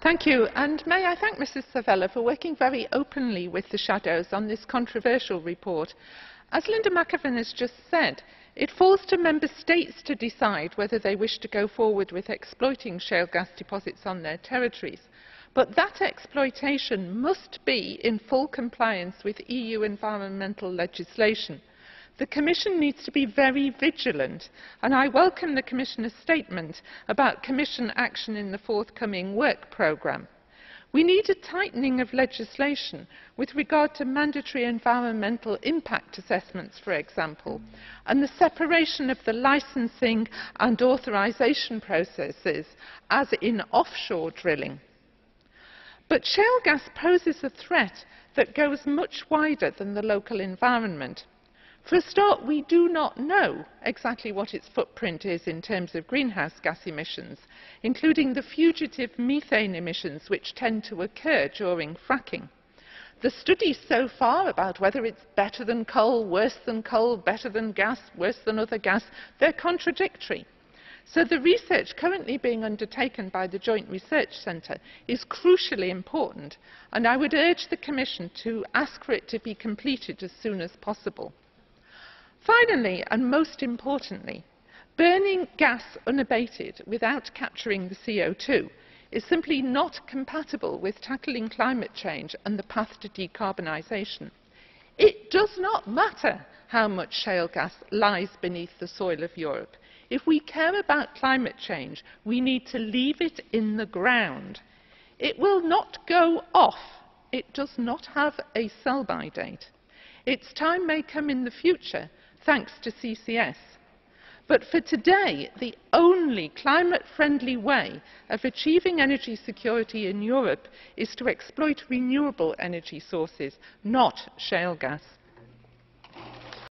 Thank you, and may I thank Mrs Savella for working very openly with the shadows on this controversial report. As Linda McAvan has just said, it falls to Member States to decide whether they wish to go forward with exploiting shale gas deposits on their territories. But that exploitation must be in full compliance with EU environmental legislation. The Commission needs to be very vigilant, and I welcome the Commissioner's statement about Commission action in the forthcoming work programme. We need a tightening of legislation with regard to mandatory environmental impact assessments, for example, and the separation of the licensing and authorisation processes, as in offshore drilling. But shale gas poses a threat that goes much wider than the local environment. For a start, we do not know exactly what its footprint is in terms of greenhouse gas emissions, including the fugitive methane emissions which tend to occur during fracking. The studies so far about whether it's better than coal, worse than coal, better than gas, worse than other gas, they're contradictory. So the research currently being undertaken by the Joint Research Centre is crucially important, and I would urge the Commission to ask for it to be completed as soon as possible. Finally, and most importantly, burning gas unabated without capturing the CO2 is simply not compatible with tackling climate change and the path to decarbonisation. It does not matter how much shale gas lies beneath the soil of Europe. If we care about climate change, we need to leave it in the ground. It will not go off. It does not have a sell-by date. Its time may come in the future, thanks to CCS. But for today, the only climate-friendly way of achieving energy security in Europe is to exploit renewable energy sources, not shale gas.